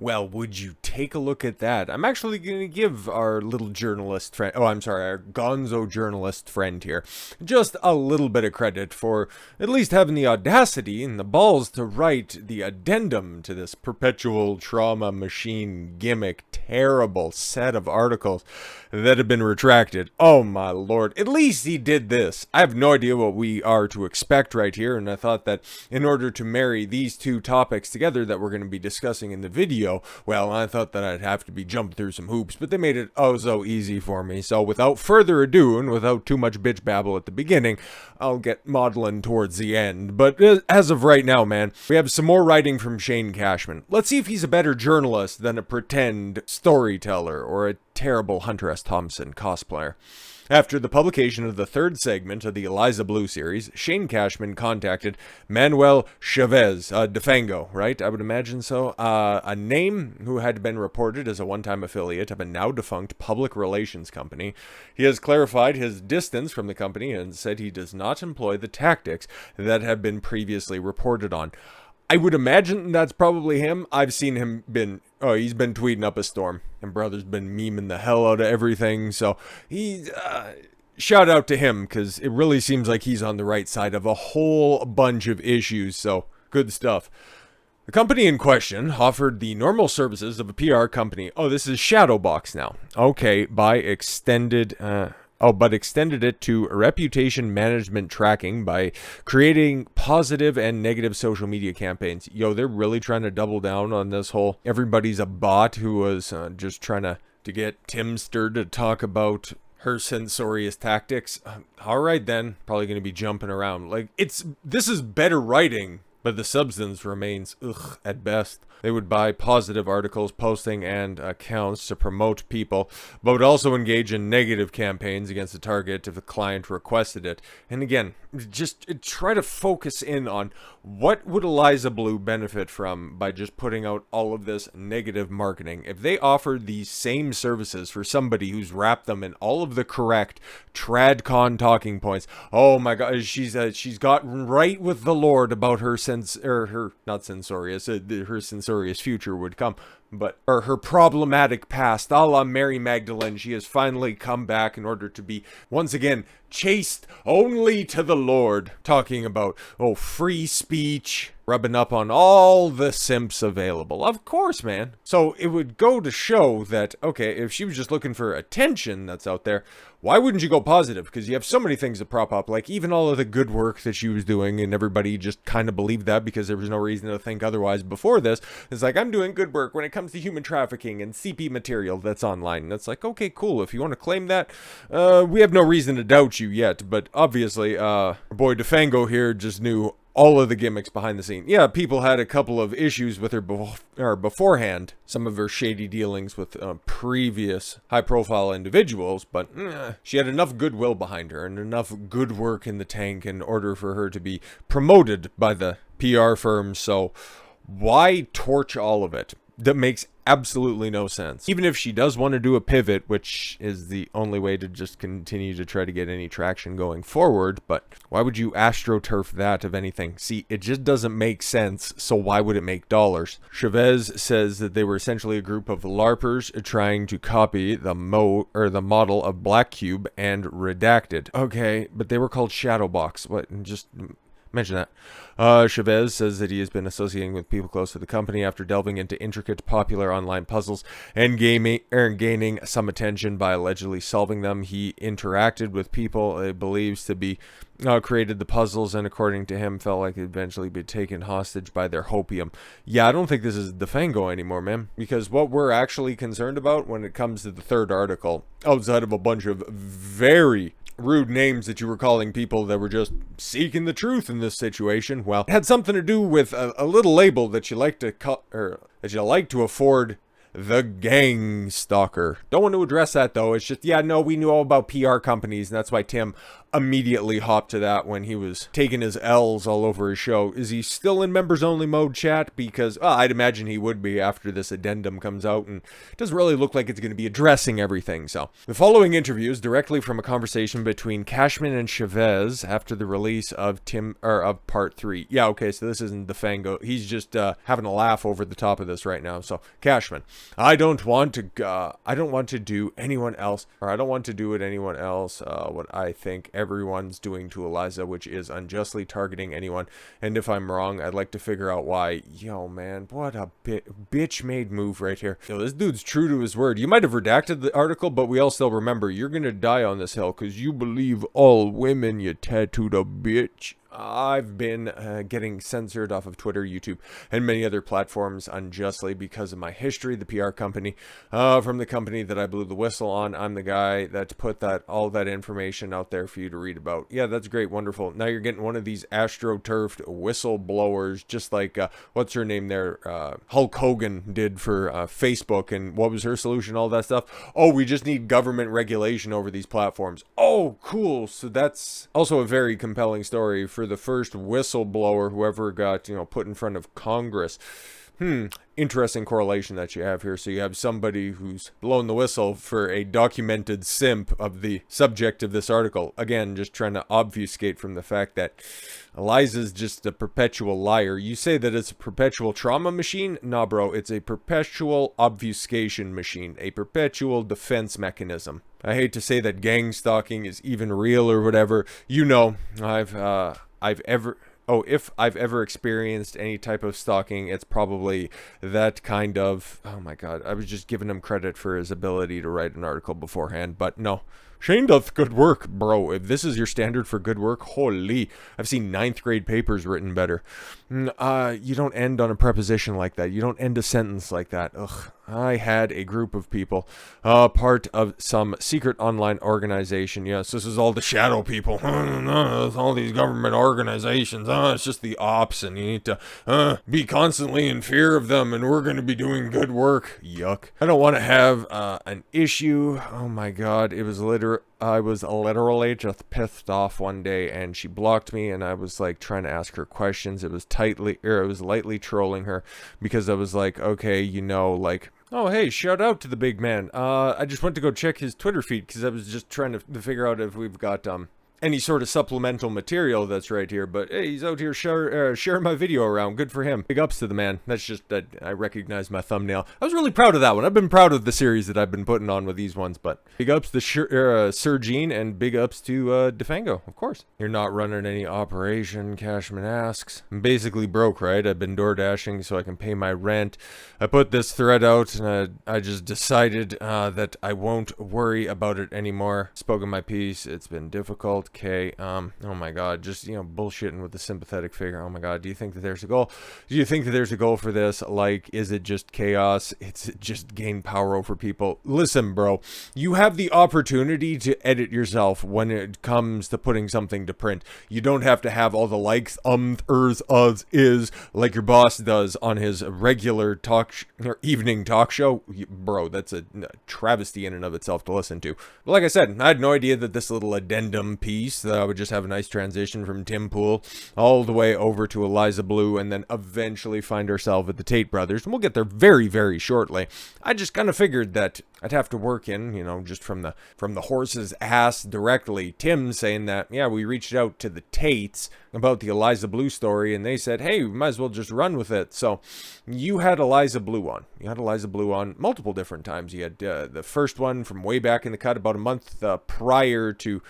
Well, would you take a look at that? I'm actually going to give our little journalist friend, oh, I'm sorry, our gonzo journalist friend here, just a little bit of credit for at least having the audacity and the balls to write the addendum to this perpetual trauma machine gimmick, terrible set of articles that have been retracted. Oh my lord, at least he did this. I have no idea what we are to expect right here, and I thought that in order to marry these two topics together that we're going to be discussing in the video, well, I thought that I'd have to be jumping through some hoops, but they made it oh so easy for me. So without further ado, and without too much bitch babble at the beginning, I'll get maudlin towards the end. But as of right now, man, we have some more writing from Shane Cashman. Let's see if he's a better journalist than a pretend storyteller or a terrible Hunter S. Thompson cosplayer. After the publication of the third segment of the Eliza Bleu series, Shane Cashman contacted Manuel Chavez de Fango, right? I would imagine so. A name who had been reported as a one-time affiliate of a now-defunct public relations company. He has clarified his distance from the company and said he does not employ the tactics that have been previously reported on. I would imagine that's probably him. I've seen him he's been tweeting up a storm, and brother's been memeing the hell out of everything, so shout out to him, because it really seems like he's on the right side of a whole bunch of issues, so good stuff. The company in question offered the normal services of a PR company. Oh, this is Shadowbox now. Okay, but extended it to reputation management tracking by creating positive and negative social media campaigns. Yo, they're really trying to double down on this whole everybody's a bot who was just trying to get Timster to talk about her censorious tactics. All right then, probably going to be jumping around. Like, this is better writing, but the substance remains at best. They would buy positive articles, posting, and accounts to promote people, but would also engage in negative campaigns against the target if the client requested it. And again, just try to focus in on what would Eliza Bleu benefit from by just putting out all of this negative marketing. If they offered these same services for somebody who's wrapped them in all of the correct tradcon talking points, oh my god, she's gotten right with the Lord about her her censorious future would come, or her problematic past, a la Mary Magdalene. She has finally come back in order to be once again chaste only to the Lord, talking about free speech, rubbing up on all the simps available. Of course, man. So it would go to show that, okay, if she was just looking for attention that's out there, why wouldn't you go positive? Because you have so many things to prop up, like even all of the good work that she was doing, and everybody just kind of believed that because there was no reason to think otherwise before this. It's like, I'm doing good work when it comes to human trafficking and CP material that's online. And it's like, okay, cool. If you want to claim that, we have no reason to doubt you yet. But obviously, our boy DeFango here just knew all of the gimmicks behind the scene. Yeah, people had a couple of issues with her beforehand, some of her shady dealings with previous high-profile individuals, but she had enough goodwill behind her and enough good work in the tank in order for her to be promoted by the PR firm, so why torch all of it? That makes absolutely no sense. Even if she does want to do a pivot, which is the only way to just continue to try to get any traction going forward, but why would you astroturf that of anything? See, it just doesn't make sense, so why would it make dollars? Chavez says that they were essentially a group of LARPers trying to copy the model of Black Cube and Redacted. Okay, but they were called Shadowbox. What? Just mention that. Chavez says that he has been associating with people close to the company after delving into intricate popular online puzzles and gaining some attention by allegedly solving them. He interacted with people he believes to be created the puzzles, and according to him felt like he'd eventually be taken hostage by their hopium. Yeah, I don't think this is the Fango anymore, man, because what we're actually concerned about when it comes to the third article, outside of a bunch of very rude names that you were calling people that were just seeking the truth in this situation, well, it had something to do with a little label that you like to afford the gang stalker. Don't want to address that though. It's just, yeah, no, we knew all about PR companies, and that's why Tim immediately hopped to that when he was taking his L's all over his show. Is he still in members only mode, chat? Because I'd imagine he would be after this addendum comes out, and it doesn't really look like it's going to be addressing everything. So the following interview is directly from a conversation between Cashman and Chavez after the release of of part 3. Yeah, okay, so this isn't the Fango. He's just having a laugh over the top of this right now. So Cashman, I don't want to do anyone else, or I don't want to do it anyone else what I think everyone's doing to Eliza, which is unjustly targeting anyone. And if I'm wrong, I'd like to figure out why. Yo, man, what a bitch-made move right here. Yo, this dude's true to his word. You might have redacted the article, but we all still remember, you're gonna die on this hill because you believe all women, you tattooed a bitch. I've been getting censored off of Twitter, YouTube, and many other platforms unjustly because of my history, the PR company, from the company that I blew the whistle on. I'm the guy that put all that information out there for you to read about. Yeah, that's great, wonderful. Now you're getting one of these astroturfed whistleblowers, just like, what's her name there? Hulk Hogan did for Facebook, and what was her solution, all that stuff? Oh, we just need government regulation over these platforms. Oh, cool. So that's also a very compelling story for the first whistleblower who ever got, put in front of Congress. Interesting correlation that you have here. So you have somebody who's blown the whistle for a documented simp of the subject of this article. Again, just trying to obfuscate from the fact that Eliza's just a perpetual liar. You say that it's a perpetual trauma machine? Nah, bro, it's a perpetual obfuscation machine, a perpetual defense mechanism. I hate to say that gang stalking is even real or whatever. If I've ever experienced any type of stalking, it's probably that kind of, oh my god, I was just giving him credit for his ability to write an article beforehand, but no. Shane doth good work, bro. If this is your standard for good work, holy, I've seen 9th grade papers written better. You don't end on a preposition like that. You don't end a sentence like that. Ugh. I had a group of people, part of some secret online organization. Yes, this is all the shadow people. It's all these government organizations. It's just the ops, and you need to be constantly in fear of them, and we're going to be doing good work. Yuck. I don't want to have an issue. Oh my god, I was literally just pissed off one day, and she blocked me, and I was like trying to ask her questions. It was lightly trolling her because I was like, okay, like, oh, hey, shout out to the big man. I just went to go check his Twitter feed because I was just trying to figure out if we've got any sort of supplemental material that's right here. But hey, he's out here sharing my video around. Good for him. Big ups to the man. That's just that I recognize my thumbnail. I was really proud of that one. I've been proud of the series that I've been putting on with these ones. But big ups to Sergine, and big ups to Fango, of course. You're not running any operation, Cashman asks. I'm basically broke, right? I've been door dashing so I can pay my rent. I put this thread out, and I just decided that I won't worry about it anymore. Spoken my piece. It's been difficult. Okay, oh my god, just, bullshitting with the sympathetic figure. Oh my god, do you think that there's a goal? Do you think that there's a goal for this? Like, is it just chaos? It's just gain power over people? Listen, bro, you have the opportunity to edit yourself when it comes to putting something to print. You don't have to have all the likes, is, like your boss does on his regular evening talk show. Bro, that's a travesty in and of itself to listen to. But like I said, I had no idea that this little addendum piece that I would just have a nice transition from Tim Pool all the way over to Eliza Bleu, and then eventually find ourselves at the Tate brothers, and we'll get there very, very shortly. I just kind of figured that I'd have to work in, just from the horse's ass directly. Tim saying that, yeah, we reached out to the Tates about the Eliza Bleu story, and they said, hey, we might as well just run with it. So you had Eliza Bleu on. You had Eliza Bleu on multiple different times. You had the first one from way back in the cut, about a month prior to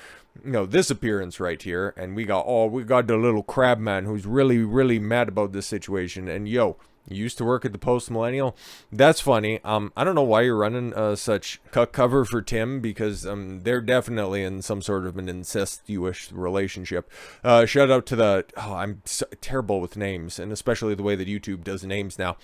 this appearance right here, and we got the little Crabman who's really, really mad about this situation. And you used to work at the Post Millennial. That's funny. I don't know why you're running such cut cover for Tim, because they're definitely in some sort of an incestuous relationship. Shout out to I'm so terrible with names, and especially the way that YouTube does names now.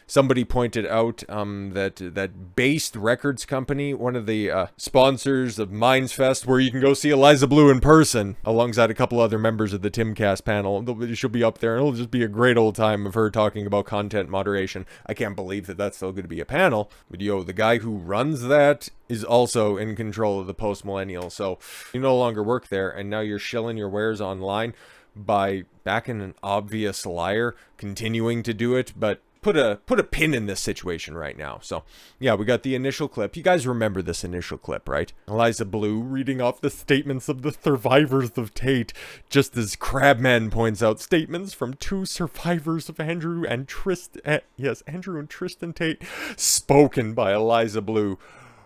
Somebody pointed out that Based Records Company, one of the sponsors of Minds Fest, where you can go see Eliza Bleu in person, alongside a couple other members of the Timcast panel. She'll be up there, and it'll just be a great old time of her talking about content moderation. I can't believe that that's still going to be a panel. But the guy who runs that is also in control of the post-millennial. So you no longer work there, and now you're shilling your wares online by backing an obvious liar, continuing to do it, but put a pin in this situation right now. So yeah, we got the initial clip. You guys remember this initial clip, right? Eliza Bleu reading off the statements of the survivors of Tate, just as Crabman points out statements from 2 survivors of Andrew and Tristan Tate, spoken by Eliza Bleu,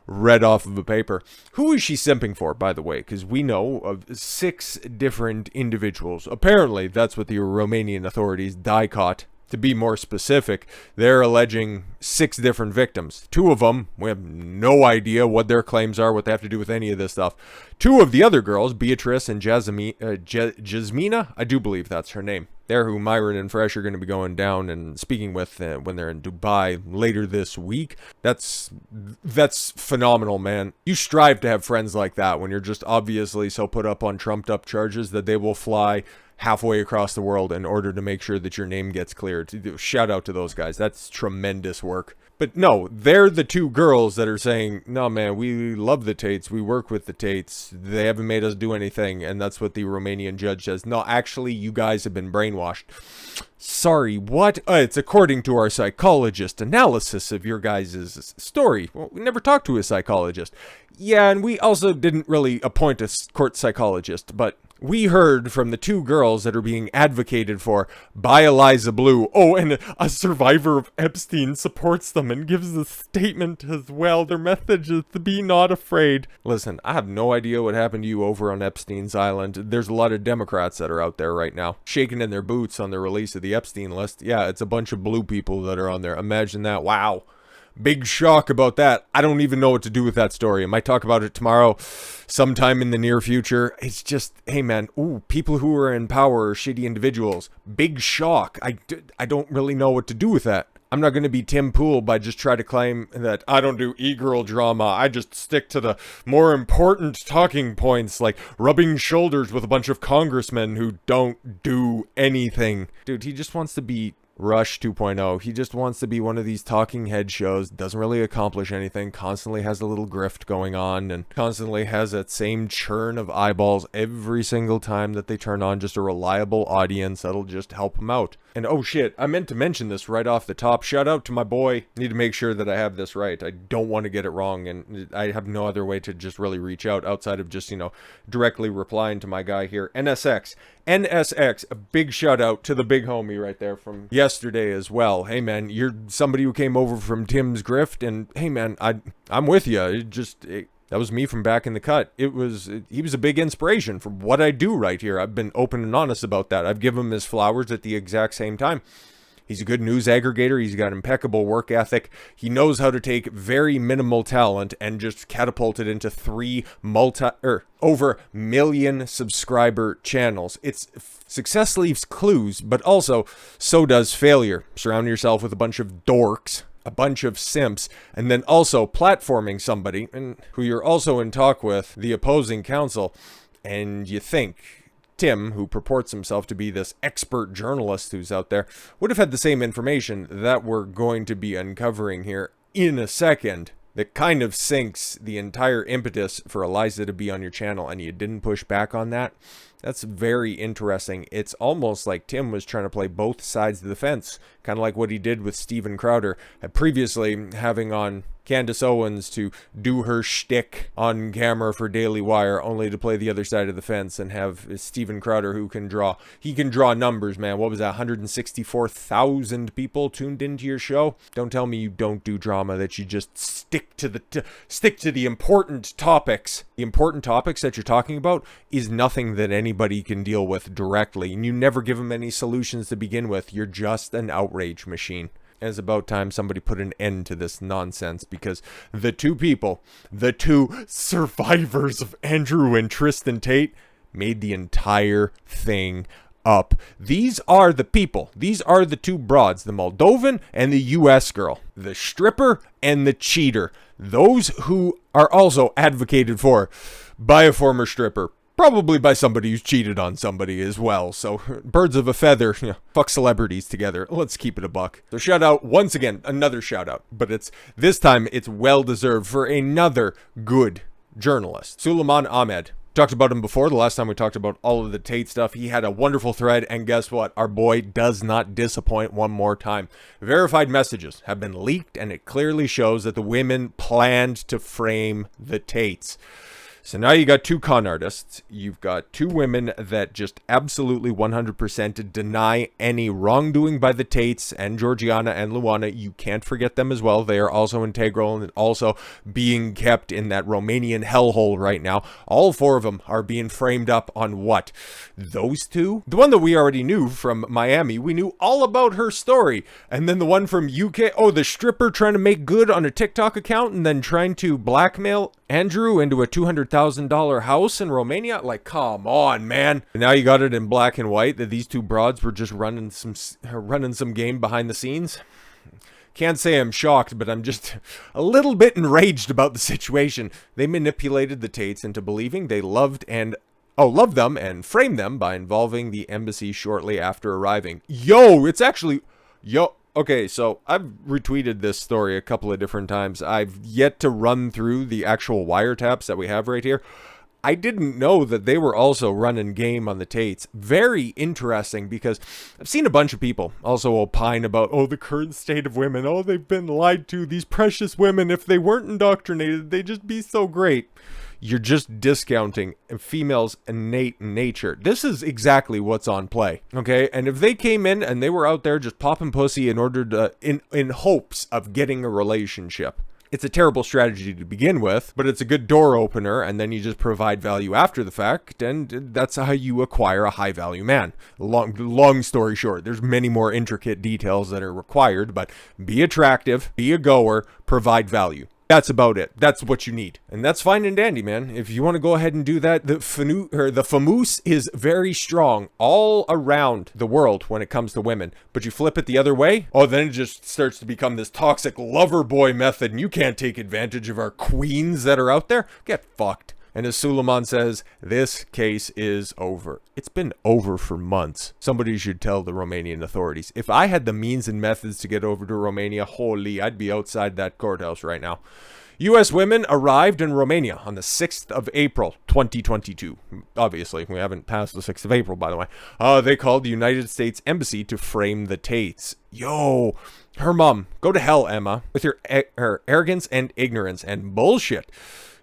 read off of a paper. Who is she simping for, by the way? Because we know of 6 different individuals. Apparently, that's what the Romanian authorities dicot. To be more specific, they're alleging 6 different victims. 2 of them, we have no idea what their claims are, what they have to do with any of this stuff. 2 of the other girls, Beatrice and Jasmina, I do believe that's her name. They're who Myron and Fresh are going to be going down and speaking with when they're in Dubai later this week. That's phenomenal, man. You strive to have friends like that when you're just obviously so put up on trumped up charges that they will fly halfway across the world in order to make sure that your name gets cleared. Shout out to those guys. That's tremendous work. But no, they're the 2 girls that are saying, no, man, we love the Tates. We work with the Tates. They haven't made us do anything. And that's what the Romanian judge says. No, actually, you guys have been brainwashed. Sorry, what? It's according to our psychologist analysis of your guys' story. Well, we never talked to a psychologist. Yeah, and we also didn't really appoint a court psychologist, but we heard from the 2 girls that are being advocated for by Eliza Bleu. Oh, and a survivor of Epstein supports them and gives a statement as well. Their message is to be not afraid. Listen, I have no idea what happened to you over on Epstein's Island. There's a lot of Democrats that are out there right now, shaking in their boots on the release of the Epstein list. Yeah, it's a bunch of blue people that are on there. Imagine that. Wow. Big shock about that. I don't even know what to do with that story. I might talk about it tomorrow, sometime in the near future. It's just, hey man, people who are in power are shitty individuals. Big shock. I don't really know what to do with that. I'm not going to be Tim Pool by just trying to claim that I don't do e-girl drama. I just stick to the more important talking points, like rubbing shoulders with a bunch of congressmen who don't do anything. Dude, he just wants to be Rush 2.0. He just wants to be one of these talking head shows, doesn't really accomplish anything, constantly has a little grift going on, and constantly has that same churn of eyeballs every single time that they turn on, just a reliable audience that'll just help him out. And oh shit, I meant to mention this right off the top. Shout out to my boy. Need to make sure that I have this right. I don't want to get it wrong, and I have no other way to just really reach out outside of just, directly replying to my guy here. NSX, a big shout out to the big homie right there from yesterday as well. Hey man, you're somebody who came over from Tim's grift, and hey man, I'm with you. That was me from back in the cut. He was a big inspiration for what I do right here. I've been open and honest about that. I've given him his flowers at the exact same time. He's a good news aggregator. He's got impeccable work ethic. He knows how to take very minimal talent and just catapult it into 3 over million subscriber channels. Success leaves clues, but also so does failure. Surround yourself with a bunch of dorks, a bunch of simps, and then also platforming somebody and who you're also in talk with, the opposing counsel, and you think Tim, who purports himself to be this expert journalist who's out there, would have had the same information that we're going to be uncovering here in a second. That kind of sinks the entire impetus for Eliza to be on your channel, and you didn't push back on that. That's very interesting. It's almost like Tim was trying to play both sides of the fence, kind of like what he did with Steven Crowder, previously having on Candace Owens to do her shtick on camera for Daily Wire, only to play the other side of the fence and have Steven Crowder who can draw. He can draw numbers, man. What was that? 164,000 people tuned into your show? Don't tell me you don't do drama, that you just stick to the important topics. The important topics that you're talking about is nothing that anybody can deal with directly, and you never give them any solutions to begin with. You're just an outrage machine. And it's about time somebody put an end to this nonsense, because the 2 survivors of Andrew and Tristan Tate, made the entire thing up. These are the people. These are the two broads, the Moldovan and the US girl, the stripper and the cheater. Those who are also advocated for by a former stripper. Probably by somebody who's cheated on somebody as well. So, birds of a feather, fuck celebrities together. Let's keep it a buck. So, shout out, once again, another shout out. But this time, it's well deserved for another good journalist. Suleiman Ahmed. Talked about him before. The last time we talked about all of the Tate stuff, he had a wonderful thread, and guess what? Our boy does not disappoint one more time. Verified messages have been leaked, and it clearly shows that the women planned to frame the Tates. So now you got two con artists. You've got two women that just absolutely 100% deny any wrongdoing by the Tates and Georgiana and Luana. You can't forget them as well. They are also integral and also being kept in that Romanian hellhole right now. All four of them are being framed up on what? Those two? The one that we already knew from Miami, we knew all about her story. And then the one from UK, oh, the stripper trying to make good on a TikTok account and then trying to blackmail Andrew into a $200,000 house in Romania? Like, come on, man. And now you got it in black and white that these two broads were just running some game behind the scenes. Can't say I'm shocked, but I'm just a little bit enraged about the situation. They manipulated the Tates into believing they loved them and framed them by involving the embassy shortly after arriving. Okay, so I've retweeted this story a couple of different times. I've yet to run through the actual wiretaps that we have right here. I didn't know that they were also running game on the Tates. Very interesting, because I've seen a bunch of people also opine about, oh, the current state of women. Oh, they've been lied to. These precious women, if they weren't indoctrinated, they'd just be so great. You're just discounting a female's innate nature. This is exactly what's on play, okay? And if they came in and they were out there just popping pussy in order to, in hopes of getting a relationship, it's a terrible strategy to begin with, but it's a good door opener, and then you just provide value after the fact, and that's how you acquire a high-value man. Long story short, there's many more intricate details that are required, but be attractive, be a goer, provide value. That's about it. That's what you need. And that's fine and dandy, man. If you want to go ahead and do that, the famoose is very strong all around the world when it comes to women. But you flip it the other way, oh, then it just starts to become this toxic lover boy method, and you can't take advantage of our queens that are out there. Get fucked. And as Suleiman says, this case is over. It's been over for months. Somebody should tell the Romanian authorities. If I had the means and methods to get over to Romania, holy, I'd be outside that courthouse right now. U.S. women arrived in Romania on the 6th of April, 2022. Obviously, we haven't passed the 6th of April, by the way. They called the United States Embassy to frame the Tates. Yo, her mom, go to hell, Emma, with your arrogance and ignorance and bullshit.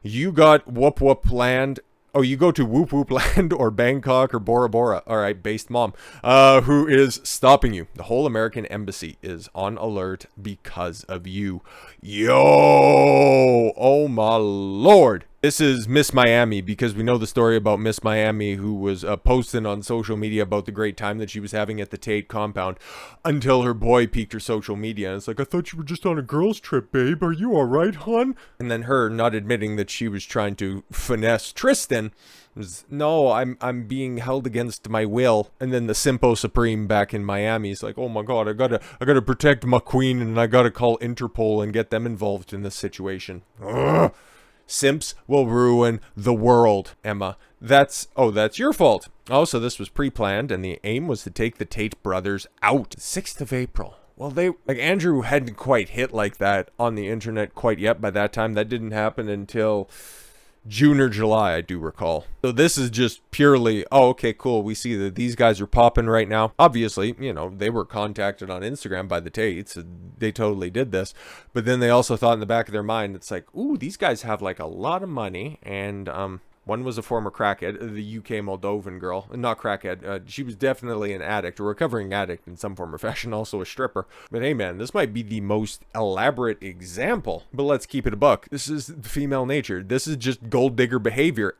You got whoop whoop land. Oh, you go to whoop whoop land or Bangkok or Bora Bora. All right, based mom. Who is stopping you? The whole American embassy is on alert because of you. Yo, oh my lord. This is Miss Miami, because we know the story about Miss Miami, who was posting on social media about the great time that she was having at the Tate compound until her boy piqued her social media. And it's like, I thought you were just on a girls trip, babe. Are you all right, hon? And then her not admitting that she was trying to finesse Tristan. Was, no, I'm being held against my will. And then the Simpo Supreme back in Miami is like, oh my god, I gotta protect my queen, and I gotta call Interpol and get them involved in this situation. Ugh. Simps will ruin the world, Emma. That's your fault. Oh, so this was pre-planned, and the aim was to take the Tate brothers out. 6th of April. Well, Andrew hadn't quite hit like that on the internet quite yet by that time. That didn't happen until June or July, I do recall. So this is just purely, oh, okay, cool. We see that these guys are popping right now. Obviously, you know, they were contacted on Instagram by the Tates. They totally did this. But then they also thought in the back of their mind, it's like, ooh, these guys have like a lot of money. And one was a former crackhead, the UK Moldovan girl. Not crackhead. She was definitely an addict, a recovering addict in some form or fashion, also a stripper. But hey, man, this might be the most elaborate example. But let's keep it a buck. This is female nature. This is just gold digger behavior.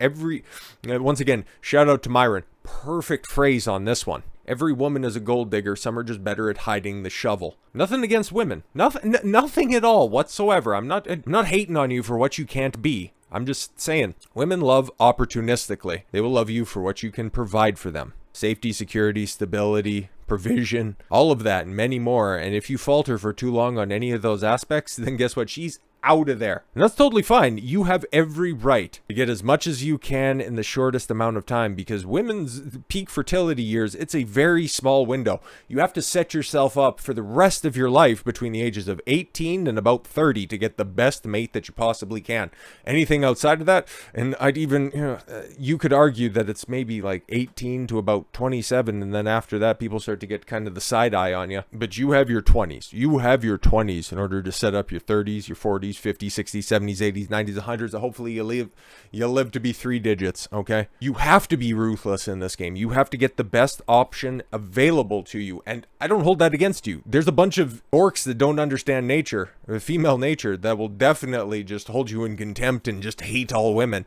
Once again, shout out to Myron. Perfect phrase on this one. Every woman is a gold digger. Some are just better at hiding the shovel. Nothing against women. Nothing at all whatsoever. I'm not hating on you for what you can't be. I'm just saying, women love opportunistically. They will love you for what you can provide for them. safety, security, stability, provision, all of that and many more. And if you falter for too long on any of those aspects, then guess what? She's out of there. And that's totally fine. You have every right to get as much as you can in the shortest amount of time, because women's peak fertility years, it's a very small window. You have to set yourself up for the rest of your life between the ages of 18 and about 30 to get the best mate that you possibly can. Anything outside of that, and I'd even, you could argue that it's maybe like 18 to about 27, and then after that people start to get kind of the side eye on you. But you have your 20s. You have your 20s in order to set up your 30s, your 40s, 50s, 60s, 70s, 80s, 90s, 100s. Hopefully you live to be 3 digits, okay? You have to be ruthless in this game. You have to get the best option available to you, and I don't hold that against you. There's a bunch of orcs that don't understand nature, female nature, that will definitely just hold you in contempt and just hate all women.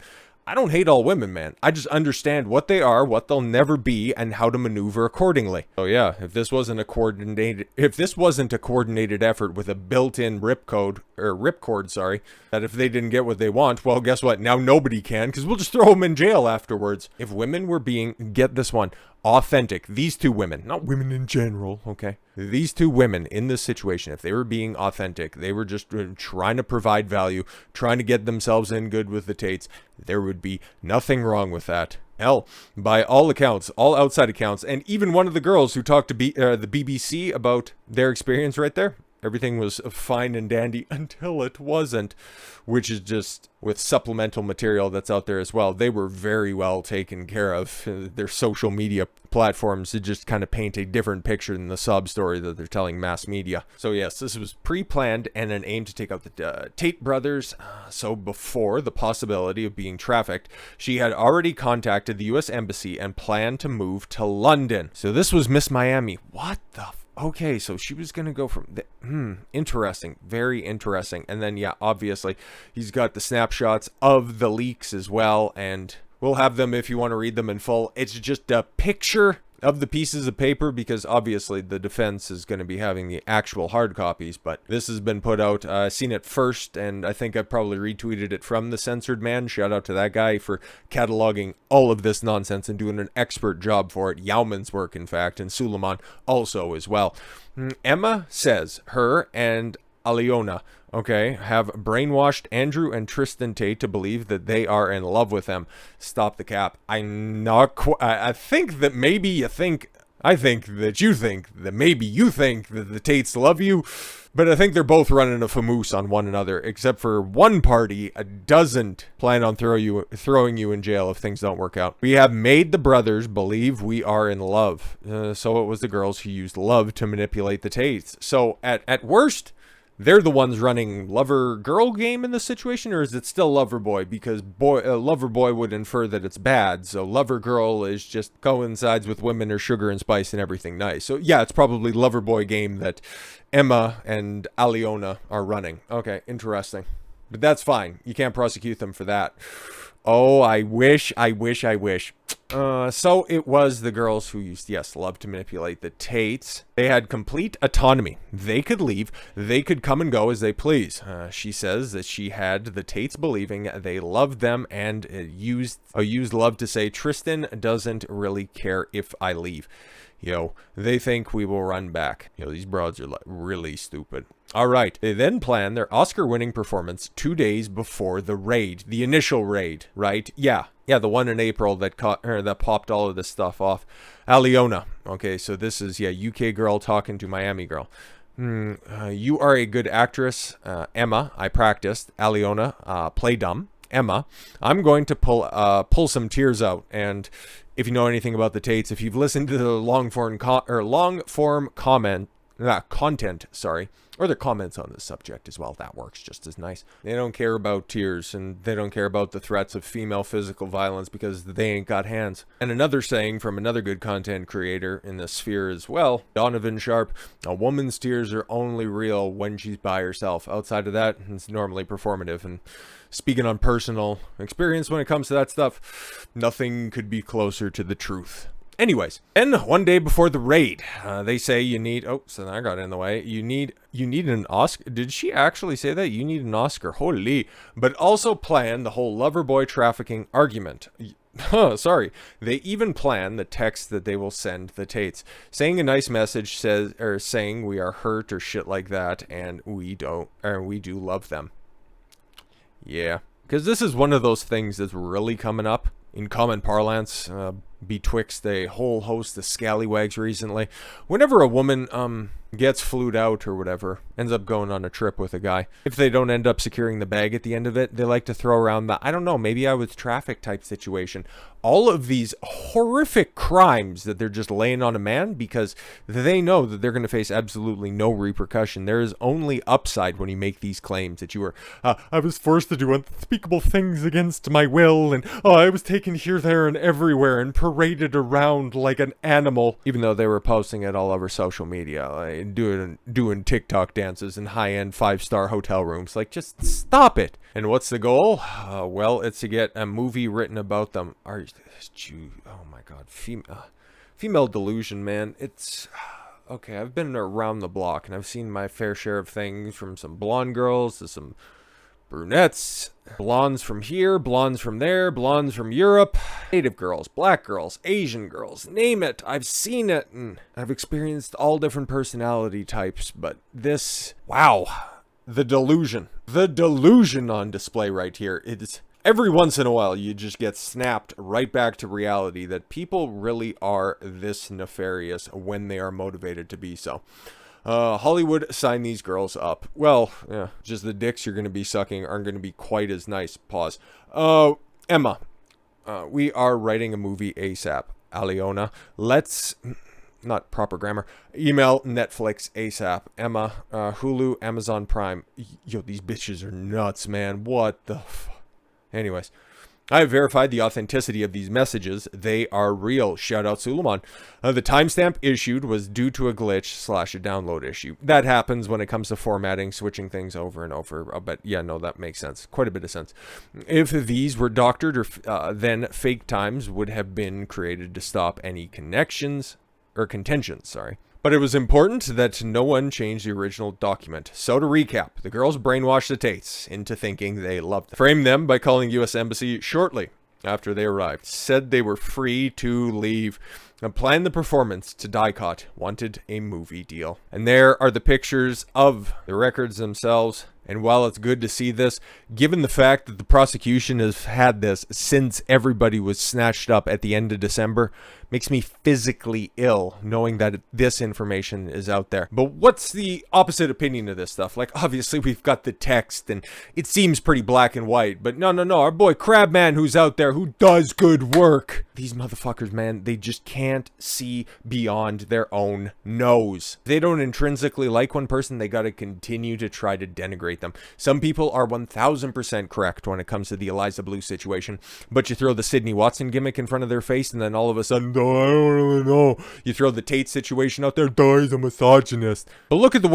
I don't hate all women, man. I just understand what they are, what they'll never be, and how to maneuver accordingly. So yeah, if this wasn't a coordinated effort with a built-in ripcord, that if they didn't get what they want, well, guess what? Now nobody can, because we'll just throw them in jail afterwards. If women were being, get this one, authentic, these two women, not women in general, okay? These two women in this situation, if they were being authentic, they were just trying to provide value, trying to get themselves in good with the Tates, there would be nothing wrong with that. Hell, by all accounts, all outside accounts, and even one of the girls who talked to the BBC about their experience right there, everything was fine and dandy until it wasn't, which is just with supplemental material that's out there as well. They were very well taken care of. Their social media platforms to just kind of paint a different picture than the sob story that they're telling mass media. So yes, this was pre-planned and an aim to take out the Tate brothers. So before the possibility of being trafficked, she had already contacted the US Embassy and planned to move to London. So this was Miss Miami. What the okay, so she was going to go from interesting, very interesting. And then, yeah, obviously, he's got the snapshots of the leaks as well, and we'll have them if you want to read them in full. It's just a picture of the pieces of paper, because obviously the defense is going to be having the actual hard copies, but this has been put out. I've seen it first, and I think I probably retweeted it from the Censored Man. Shout out to that guy for cataloging all of this nonsense and doing an expert job for it. Yauman's work, in fact, and Suleiman also as well. Emma says her and Aliona, okay, have brainwashed Andrew and Tristan Tate to believe that they are in love with them. Stop the cap. I'm not I think that maybe you think, I think that you think that maybe you think that the Tates love you, but I think they're both running a famoose on one another, except for one party doesn't plan on throwing you in jail if things don't work out. We have made the brothers believe we are in love. So it was the girls who used love to manipulate the Tates. So at worst, they're the ones running lover-girl game in this situation, or is it still lover-boy? Because lover-boy would infer that it's bad, so lover-girl is just coincides with women or sugar and spice and everything nice. So yeah, it's probably lover-boy game that Emma and Aliona are running. Okay, interesting. But that's fine. You can't prosecute them for that. Oh, I wish. So it was the girls who used, yes, love to manipulate the Tates. They had complete autonomy. They could leave. They could come and go as they please. She says that she had the Tates believing they loved them and used love to say, Tristan doesn't really care if I leave. They think we will run back. These broads are like really stupid. All right. They then plan their Oscar-winning performance 2 days before the raid, the initial raid, right? Yeah, the one in April that popped all of this stuff off. Aliona. Okay, so this is, UK girl talking to Miami girl. You are a good actress. Emma, I practiced. Aliona, play dumb. Emma, I'm going to pull some tears out. And if you know anything about the Tates, if you've listened to the long form content, or their comments on this subject as well, that works just as nice. They don't care about tears, and they don't care about the threats of female physical violence because they ain't got hands. And another saying from another good content creator in the sphere as well, Donovan Sharp, a woman's tears are only real when she's by herself. Outside of that, it's normally performative. And speaking on personal experience when it comes to that stuff, nothing could be closer to the truth. Anyways, then one day before the raid, they say you need, so I got in the way, you need an Oscar. Did she actually say that? You need an Oscar, holy. But also plan the whole lover boy trafficking argument. Sorry. They even plan the text that they will send the Tates, saying a nice message saying we are hurt or shit like that, and we do love them. Yeah, because this is one of those things that's really coming up in common parlance, betwixt a whole host of scallywags recently. Whenever a woman gets flued out or whatever, ends up going on a trip with a guy, if they don't end up securing the bag at the end of it, they like to throw around the, I don't know, maybe I was trafficked type situation. All of these horrific crimes that they're just laying on a man because they know that they're going to face absolutely no repercussion. There is only upside when you make these claims that you were, I was forced to do unspeakable things against my will, and I was taken here, there, and everywhere and paraded around like an animal, even though they were posting it all over social media, like doing TikTok dances in high-end 5-star hotel rooms. Like, just stop it. And what's the goal? Well, it's to get a movie written about them. Oh my god, female delusion, man. It's okay. I've been around the block and I've seen my fair share of things, from some blonde girls to some brunettes, blondes from here, blondes from there, blondes from Europe, native girls, black girls, Asian girls, name it. I've seen it, and I've experienced all different personality types, but this, wow, the delusion on display right here. It's every once in a while you just get snapped right back to reality that people really are this nefarious when they are motivated to be so. Hollywood signed these girls up. Well, yeah, just the dicks you're going to be sucking aren't going to be quite as nice. Pause. Emma, we are writing a movie ASAP. Aliona, let's, not proper grammar, email Netflix ASAP. Emma, Hulu, Amazon Prime. Yo, these bitches are nuts, man. What the Anyways. I have verified the authenticity of these messages. They are real. Shout out Suleiman. The timestamp issued was due to a glitch / a download issue. That happens when it comes to formatting, switching things over and over. But yeah, no, that makes sense. Quite a bit of sense. If these were doctored, or then fake times would have been created to stop any contentions, sorry. But it was important that no one changed the original document. So to recap, the girls brainwashed the Tates into thinking they loved them. Framed them by calling U.S. Embassy shortly after they arrived. Said they were free to leave. And planned the performance to Dicot. Wanted a movie deal. And there are the pictures of the records themselves. And while it's good to see this, given the fact that the prosecution has had this since everybody was snatched up at the end of December, makes me physically ill knowing that this information is out there. But what's the opposite opinion of this stuff? Like, obviously we've got the text and it seems pretty black and white, but no, our boy Crabman who's out there who does good work. These motherfuckers, man, they just can't see beyond their own nose. They don't intrinsically like one person, they gotta continue to try to denigrate them. Some people are 1000% correct when it comes to the Eliza Bleu situation, but you throw the Sydney Watson gimmick in front of their face and then all of a sudden, I don't really know. You throw the Tate situation out there, he's a misogynist. But look at the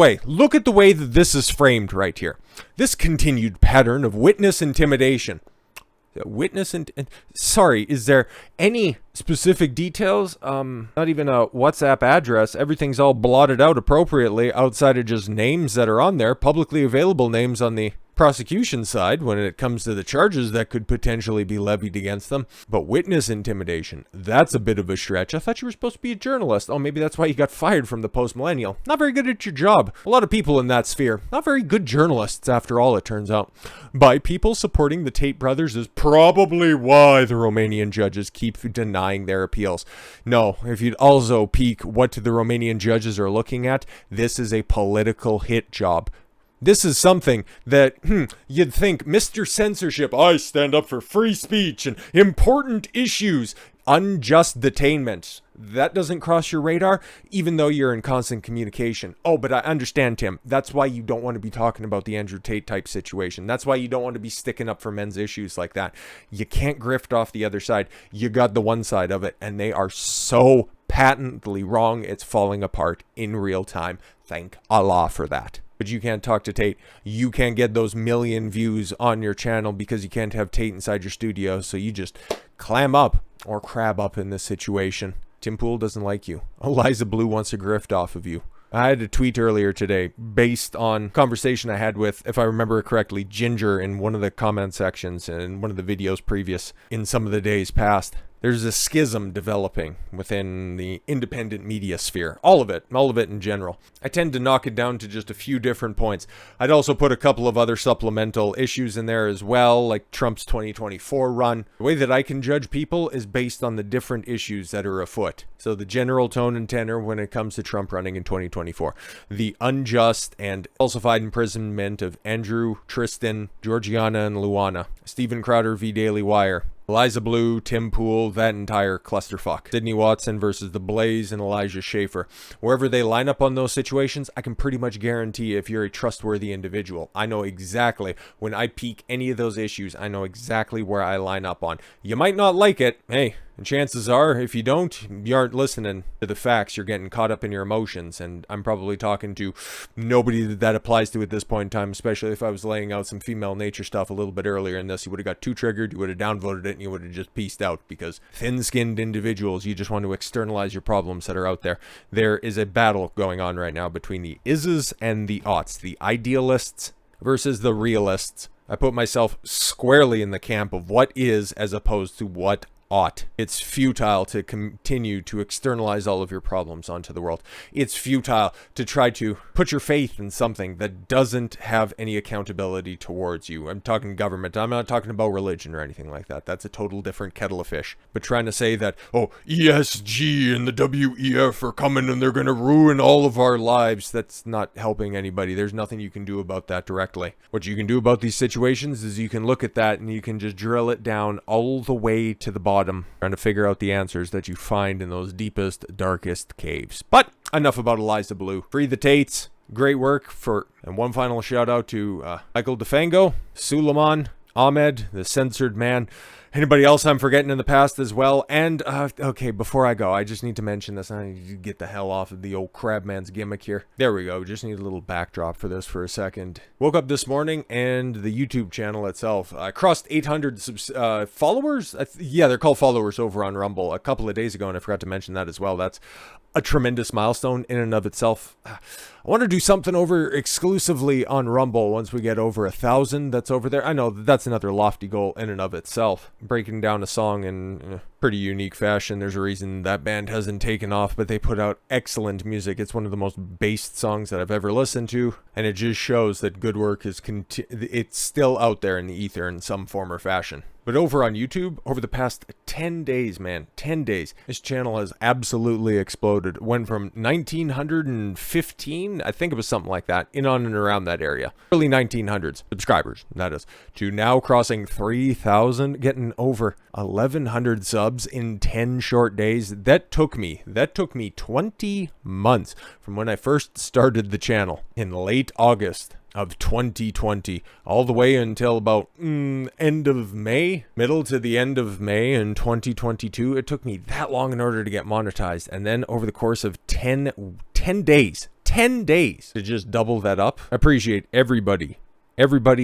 way that this is framed right here. This continued pattern of witness intimidation. Sorry, is there any specific details? Not even a WhatsApp address. Everything's all blotted out appropriately outside of just names that are on there, publicly available names on the prosecution side when it comes to the charges that could potentially be levied against them. But witness intimidation, that's a bit of a stretch. I thought you were supposed to be a journalist. Oh, maybe that's why you got fired from the Post-Millennial. Not very good at your job. A lot of people in that sphere, not very good journalists after all, it turns out. By people supporting the Tate brothers is probably why the Romanian judges keep denying their appeals. No, if you'd also peek what the Romanian judges are looking at, this is a political hit job. This is something that, you'd think, Mr. Censorship, I stand up for free speech and important issues, unjust detainment. That doesn't cross your radar, even though you're in constant communication. Oh, but I understand, Tim. That's why you don't want to be talking about the Andrew Tate type situation. That's why you don't want to be sticking up for men's issues like that. You can't grift off the other side. You got the one side of it, and they are so patently wrong, it's falling apart in real time. Thank Allah for that. But you can't talk to Tate. You can't get those million views on your channel because you can't have Tate inside your studio. So you just clam up or crab up in this situation. Tim Pool doesn't like you. Eliza Bleu wants to grift off of you. I had a tweet earlier today based on conversation I had with, if I remember correctly, Ginger in one of the comment sections and one of the videos previous in some of the days past. There's a schism developing within the independent media sphere. All of it in general. I tend to knock it down to just a few different points. I'd also put a couple of other supplemental issues in there as well, like Trump's 2024 run. The way that I can judge people is based on the different issues that are afoot. So the general tone and tenor when it comes to Trump running in 2024. The unjust and falsified imprisonment of Andrew, Tristan, Georgiana, and Luana. Stephen Crowder v. Daily Wire. Eliza Bleu, Tim Pool, that entire clusterfuck. Sydney Watson versus the Blaze and Elijah Schaefer. Wherever they line up on those situations, I can pretty much guarantee if you're a trustworthy individual. I know exactly when I peek any of those issues, I know exactly where I line up on. You might not like it. Hey, and chances are, if you don't, you aren't listening to the facts. You're getting caught up in your emotions. And I'm probably talking to nobody that applies to at this point in time, especially if I was laying out some female nature stuff a little bit earlier in this. You would have got too triggered, you would have downvoted it, and you would have just pieced out. Because thin-skinned individuals, you just want to externalize your problems that are out there. There is a battle going on right now between the ises and the oughts. The idealists versus the realists. I put myself squarely in the camp of what is as opposed to what ought. It's futile to continue to externalize all of your problems onto the world. It's futile to try to put your faith in something that doesn't have any accountability towards you. I'm talking government. I'm not talking about religion or anything like that. That's a total different kettle of fish. But trying to say that, oh, ESG and the WEF are coming and they're going to ruin all of our lives, that's not helping anybody. There's nothing you can do about that directly. What you can do about these situations is you can look at that and you can just drill it down all the way to the bottom, trying to figure out the answers that you find in those deepest, darkest caves. But enough about Eliza Bleu. Free the Tates. Great work and one final shout out to Michael DeFango, Suleiman Ahmed, the censored man. Anybody else I'm forgetting in the past as well. And, okay, before I go, I just need to mention this. I need to get the hell off of the old Crabman's gimmick here. There we go. Just need a little backdrop for this for a second. Woke up this morning and the YouTube channel itself. I crossed 800 followers. Yeah, they're called followers over on Rumble a couple of days ago, and I forgot to mention that as well. That's a tremendous milestone in and of itself. I want to do something over exclusively on Rumble once we get over 1,000 that's over there. I know that's another lofty goal in and of itself. Breaking down a song in a pretty unique fashion. There's a reason that band hasn't taken off, but they put out excellent music. It's one of the most based songs that I've ever listened to, and it just shows that good work is it's still out there in the ether in some form or fashion. But over on YouTube, over the past 10 days, man, 10 days, this channel has absolutely exploded. Went from 1,915, I think it was something like that, in on and around that area. Early 1900s, subscribers, that is, to now crossing 3,000, getting over 1,100 subs in 10 short days. That took me 20 months from when I first started the channel in late August of 2020 all the way until about end of May, middle to the end of May in 2022. It took me that long in order to get monetized, and then over the course of 10 days to just double that up. I appreciate everybody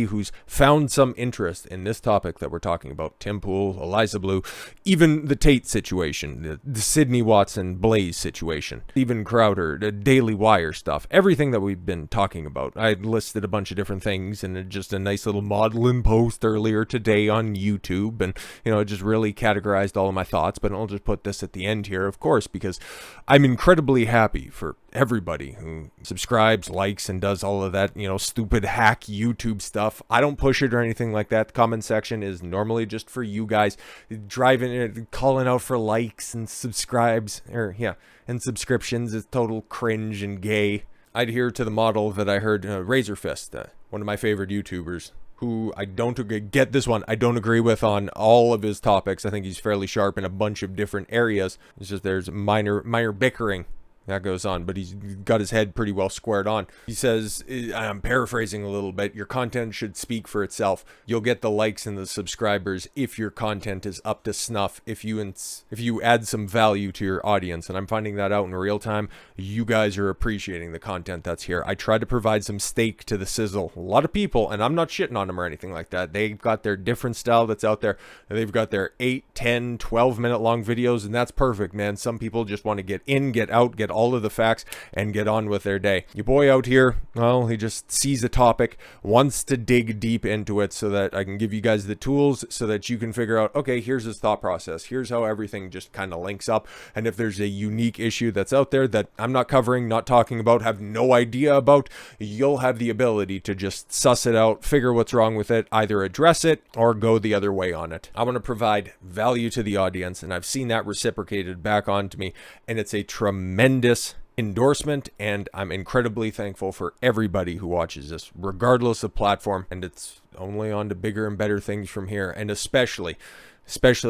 who's found some interest in this topic that we're talking about. Tim Pool, Eliza Bleu, even the Tate situation, the Sydney Watson Blaze situation, Stephen Crowder, the Daily Wire stuff, everything that we've been talking about. I listed a bunch of different things and just a nice little modeling post earlier today on YouTube, and it just really categorized all of my thoughts. But I'll just put this at the end here, of course, because I'm incredibly happy for everybody who subscribes, likes, and does all of that, stupid hack YouTube stuff. I don't push it or anything like that. The comment section is normally just for you guys driving it, calling out for likes and subscribes, and subscriptions. Is total cringe and gay. I adhere to the model that I heard Razor Fist, one of my favorite YouTubers, who I don't get this one. I don't agree with on all of his topics. I think he's fairly sharp in a bunch of different areas. It's just there's minor bickering that goes on, but he's got his head pretty well squared on. He says, I'm paraphrasing a little bit, your content should speak for itself. You'll get the likes and the subscribers if your content is up to snuff, if you add some value to your audience. And I'm finding that out in real time. You guys are appreciating the content that's here. I try to provide some steak to the sizzle. A lot of people, and I'm not shitting on them or anything like that, they've got their different style that's out there. They've got their 8, 10, 12 minute long videos, and that's perfect, man. Some people just want to get in, get out, get all of the facts, and get on with their day. Your boy out here, well, he just sees a topic, wants to dig deep into it so that I can give you guys the tools so that you can figure out, okay, here's his thought process. Here's how everything just kind of links up. And if there's a unique issue that's out there that I'm not covering, not talking about, have no idea about, you'll have the ability to just suss it out, figure what's wrong with it, either address it or go the other way on it. I want to provide value to the audience, and I've seen that reciprocated back onto me, and it's a tremendous endorsement, and I'm incredibly thankful for everybody who watches this, regardless of platform, and it's only on to bigger and better things from here. And especially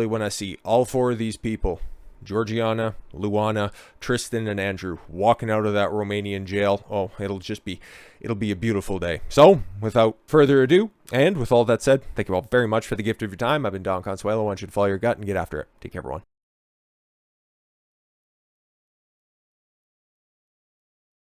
when I see all four of these people, Georgiana, Luana, Tristan, and Andrew, walking out of that Romanian jail, oh, it'll be a beautiful day. So, without further ado, and with all that said, thank you all very much for the gift of your time. I've been Don Consuelo. I want you to follow your gut and get after it. Take care, everyone.